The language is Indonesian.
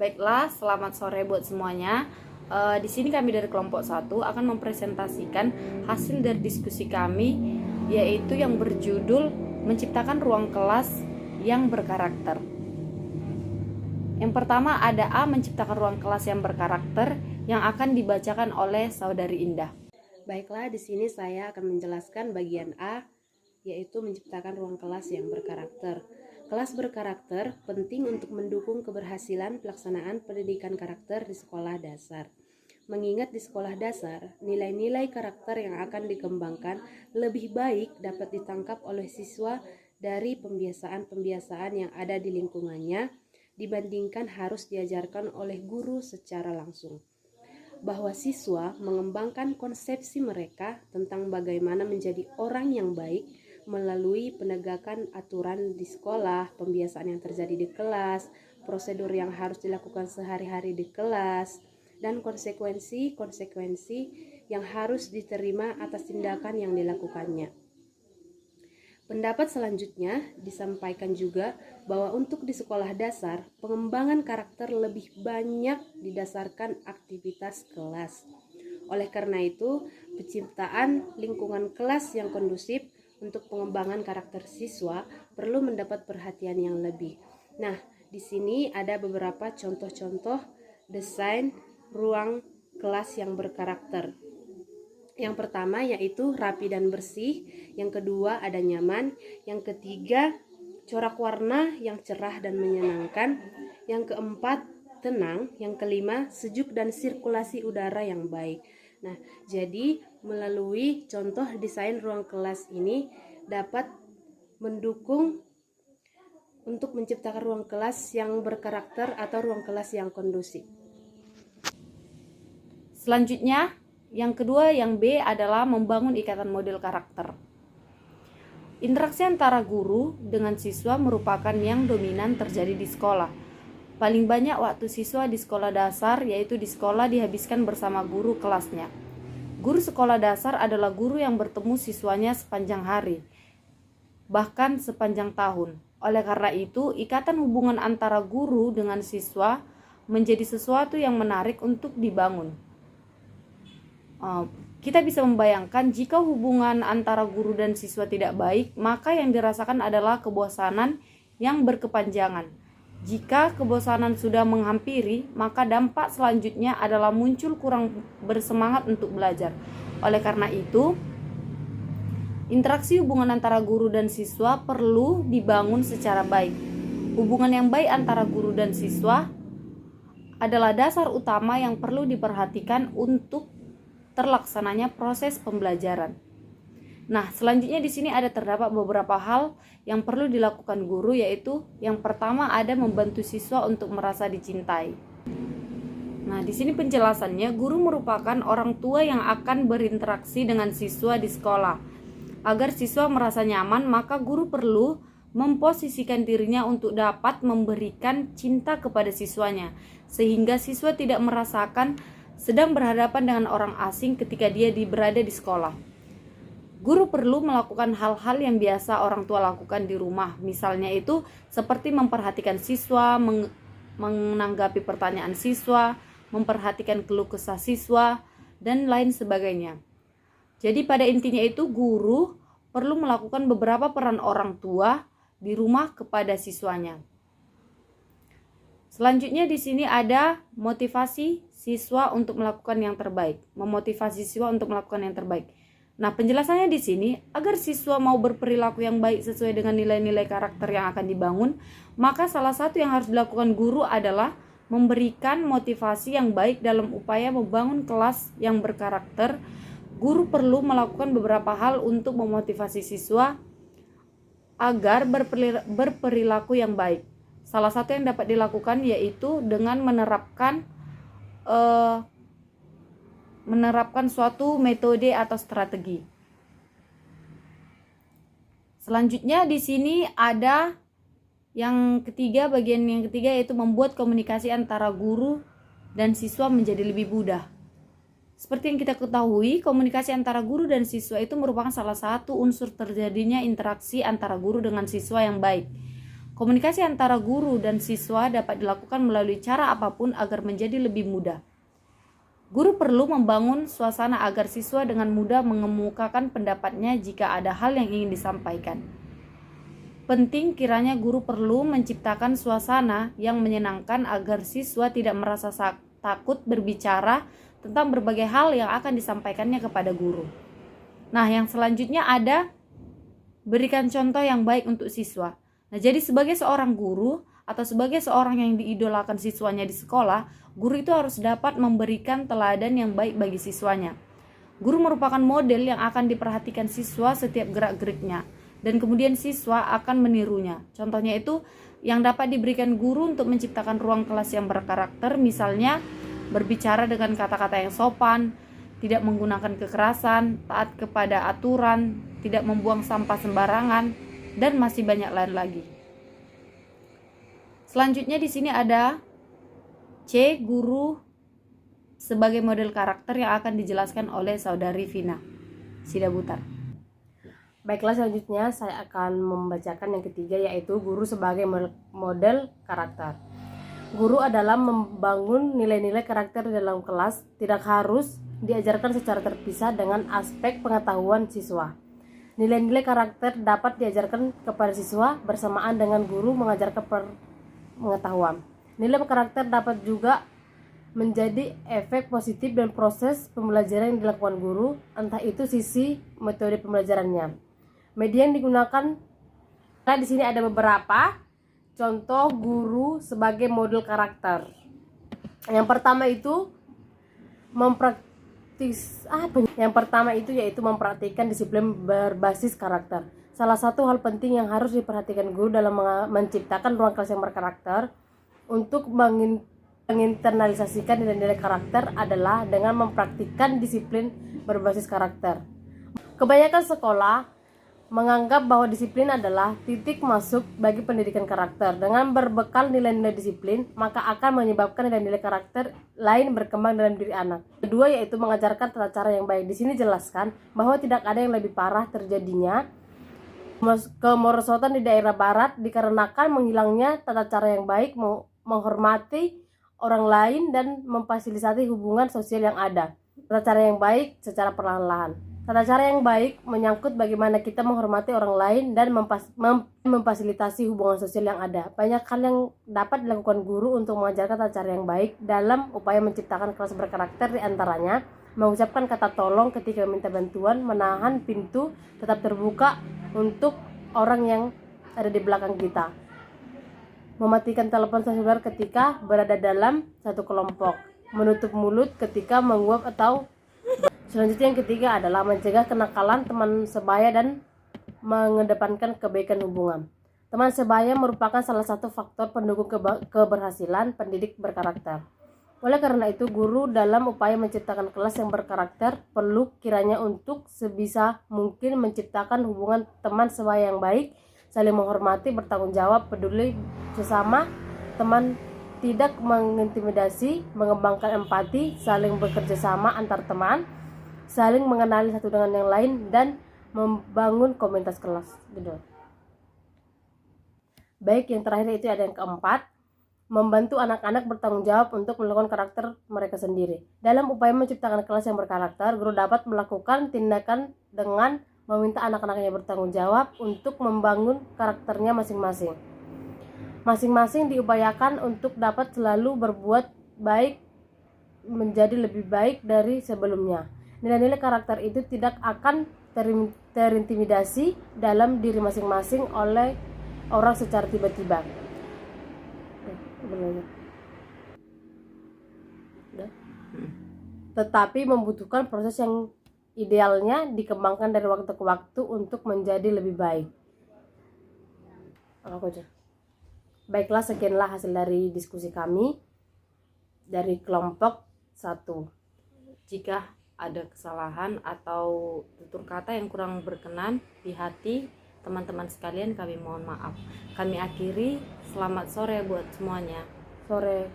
Baiklah, selamat sore buat semuanya. Di sini kami dari kelompok 1 akan mempresentasikan hasil dari diskusi kami, yaitu yang berjudul menciptakan ruang kelas yang berkarakter. Yang pertama ada A, menciptakan ruang kelas yang berkarakter, yang akan dibacakan oleh Saudari Indah. Baiklah, di sini saya akan menjelaskan bagian A, yaitu menciptakan ruang kelas yang berkarakter. Kelas berkarakter penting untuk mendukung keberhasilan pelaksanaan pendidikan karakter di sekolah dasar. Mengingat di sekolah dasar, nilai-nilai karakter yang akan dikembangkan lebih baik dapat ditangkap oleh siswa dari pembiasaan-pembiasaan yang ada di lingkungannya dibandingkan harus diajarkan oleh guru secara langsung. Bahwa siswa mengembangkan konsepsi mereka tentang bagaimana menjadi orang yang baik melalui penegakan aturan di sekolah, pembiasaan yang terjadi di kelas, prosedur yang harus dilakukan sehari-hari di kelas, dan konsekuensi-konsekuensi yang harus diterima atas tindakan yang dilakukannya. Pendapat selanjutnya disampaikan juga bahwa untuk di sekolah dasar, pengembangan karakter lebih banyak didasarkan aktivitas kelas. Oleh karena itu, penciptaan lingkungan kelas yang kondusif untuk pengembangan karakter siswa perlu mendapat perhatian yang lebih. Nah, di sini ada beberapa contoh-contoh desain ruang kelas yang berkarakter. Yang pertama yaitu rapi dan bersih, yang kedua ada nyaman, yang ketiga corak warna yang cerah dan menyenangkan, yang keempat tenang, yang kelima sejuk dan sirkulasi udara yang baik. Nah, jadi melalui contoh desain ruang kelas ini dapat mendukung untuk menciptakan ruang kelas yang berkarakter atau ruang kelas yang kondusif. Selanjutnya, yang kedua, yang B adalah membangun ikatan model karakter. Interaksi antara guru dengan siswa merupakan yang dominan terjadi di sekolah. Paling banyak waktu siswa di sekolah dasar, yaitu di sekolah, dihabiskan bersama guru kelasnya. Guru sekolah dasar adalah guru yang bertemu siswanya sepanjang hari, bahkan sepanjang tahun. Oleh karena itu, ikatan hubungan antara guru dengan siswa menjadi sesuatu yang menarik untuk dibangun. Kita bisa membayangkan jika hubungan antara guru dan siswa tidak baik, maka yang dirasakan adalah kebosanan yang berkepanjangan. Jika kebosanan sudah menghampiri, maka dampak selanjutnya adalah muncul kurang bersemangat untuk belajar. Oleh karena itu, interaksi hubungan antara guru dan siswa perlu dibangun secara baik. Hubungan yang baik antara guru dan siswa adalah dasar utama yang perlu diperhatikan untuk terlaksananya proses pembelajaran. Nah, selanjutnya di sini ada terdapat beberapa hal yang perlu dilakukan guru, yaitu yang pertama ada membantu siswa untuk merasa dicintai. Nah, di sini penjelasannya, guru merupakan orang tua yang akan berinteraksi dengan siswa di sekolah. Agar siswa merasa nyaman, maka guru perlu memposisikan dirinya untuk dapat memberikan cinta kepada siswanya, sehingga siswa tidak merasakan sedang berhadapan dengan orang asing ketika dia berada di sekolah. Guru perlu melakukan hal-hal yang biasa orang tua lakukan di rumah, misalnya itu seperti memperhatikan siswa, menanggapi pertanyaan siswa, memperhatikan keluh kesah siswa, dan lain sebagainya. Jadi pada intinya itu guru perlu melakukan beberapa peran orang tua di rumah kepada siswanya. Selanjutnya di sini ada motivasi siswa untuk melakukan yang terbaik, memotivasi siswa untuk melakukan yang terbaik. Nah, penjelasannya di sini, agar siswa mau berperilaku yang baik sesuai dengan nilai-nilai karakter yang akan dibangun, maka salah satu yang harus dilakukan guru adalah memberikan motivasi yang baik dalam upaya membangun kelas yang berkarakter. Guru perlu melakukan beberapa hal untuk memotivasi siswa agar berperilaku yang baik. Salah satu yang dapat dilakukan yaitu dengan menerapkan suatu metode atau strategi. Selanjutnya di sini ada bagian yang ketiga yaitu membuat komunikasi antara guru dan siswa menjadi lebih mudah. Seperti yang kita ketahui, komunikasi antara guru dan siswa itu merupakan salah satu unsur terjadinya interaksi antara guru dengan siswa yang baik. Komunikasi antara guru dan siswa dapat dilakukan melalui cara apapun agar menjadi lebih mudah. Guru perlu membangun suasana agar siswa dengan mudah mengemukakan pendapatnya jika ada hal yang ingin disampaikan. Penting kiranya guru perlu menciptakan suasana yang menyenangkan agar siswa tidak merasa takut berbicara tentang berbagai hal yang akan disampaikannya kepada guru. Nah, yang selanjutnya ada berikan contoh yang baik untuk siswa. Nah, jadi sebagai seorang guru atau sebagai seorang yang diidolakan siswanya di sekolah, guru itu harus dapat memberikan teladan yang baik bagi siswanya. Guru merupakan model yang akan diperhatikan siswa setiap gerak-geriknya, dan kemudian siswa akan menirunya. Contohnya itu yang dapat diberikan guru untuk menciptakan ruang kelas yang berkarakter, misalnya berbicara dengan kata-kata yang sopan, tidak menggunakan kekerasan, taat kepada aturan, tidak membuang sampah sembarangan, dan masih banyak lain lagi. Selanjutnya di sini ada C, guru sebagai model karakter yang akan dijelaskan oleh saudari Vina Sidabutar. Baiklah, selanjutnya saya akan membacakan yang ketiga, yaitu guru sebagai model karakter. Guru adalah membangun nilai-nilai karakter dalam kelas, tidak harus diajarkan secara terpisah dengan aspek pengetahuan siswa. Nilai-nilai karakter dapat diajarkan kepada siswa bersamaan dengan guru mengajarkan pengetahuan. Nilai karakter dapat juga menjadi efek positif dan proses pembelajaran yang dilakukan guru, entah itu sisi metode pembelajarannya. Media yang digunakan, nah di sini ada beberapa contoh guru sebagai model karakter. Yang pertama itu yaitu mempraktikkan disiplin berbasis karakter. Salah satu hal penting yang harus diperhatikan guru dalam menciptakan ruang kelas yang berkarakter untuk menginternalisasikan nilai-nilai karakter adalah dengan mempraktikkan disiplin berbasis karakter. Kebanyakan sekolah menganggap bahwa disiplin adalah titik masuk bagi pendidikan karakter. Dengan berbekal nilai-nilai disiplin, maka akan menyebabkan nilai-nilai karakter lain berkembang dalam diri anak. Kedua yaitu mengajarkan tata cara yang baik. Di sini jelaskan bahwa tidak ada yang lebih parah terjadinya kemerosotan di daerah barat dikarenakan menghilangnya tata cara yang baik, menghormati orang lain dan memfasilitasi hubungan sosial yang ada. Tata cara yang baik secara perlahan-lahan. Tata cara yang baik menyangkut bagaimana kita menghormati orang lain dan memfasilitasi hubungan sosial yang ada. Banyak hal yang dapat dilakukan guru untuk mengajarkan tata cara yang baik dalam upaya menciptakan kelas berkarakter, diantaranya mengucapkan kata tolong ketika meminta bantuan, menahan pintu tetap terbuka untuk orang yang ada di belakang kita, mematikan telepon seluler ketika berada dalam satu kelompok, menutup mulut ketika menguap atau selanjutnya yang ketiga adalah mencegah kenakalan teman sebaya dan mengedepankan kebaikan hubungan. Teman sebaya merupakan salah satu faktor pendukung keberhasilan pendidik berkarakter. Oleh karena itu, guru dalam upaya menciptakan kelas yang berkarakter perlu kiranya untuk sebisa mungkin menciptakan hubungan teman sebaya yang baik, saling menghormati, bertanggung jawab, peduli sesama, teman tidak mengintimidasi, mengembangkan empati, saling bekerja sama antar teman, saling mengenali satu dengan yang lain, dan membangun komunitas kelas gitu. Baik, yang terakhir itu ada yang keempat, membantu anak-anak bertanggung jawab untuk melakukan karakter mereka sendiri. Dalam upaya menciptakan kelas yang berkarakter, guru dapat melakukan tindakan dengan meminta anak-anaknya bertanggung jawab untuk membangun karakternya masing-masing. Masing-masing diupayakan untuk dapat selalu berbuat baik, menjadi lebih baik dari sebelumnya. Nilai-nilai karakter itu tidak akan terintimidasi dalam diri masing-masing oleh orang secara tiba-tiba. Tetapi membutuhkan proses yang idealnya dikembangkan dari waktu ke waktu untuk menjadi lebih baik. Baiklah, sekianlah hasil dari diskusi kami dari kelompok 1. Jika ada kesalahan atau tutur kata yang kurang berkenan di hati teman-teman sekalian, kami mohon maaf. Kami akhiri, selamat sore buat semuanya. Sore.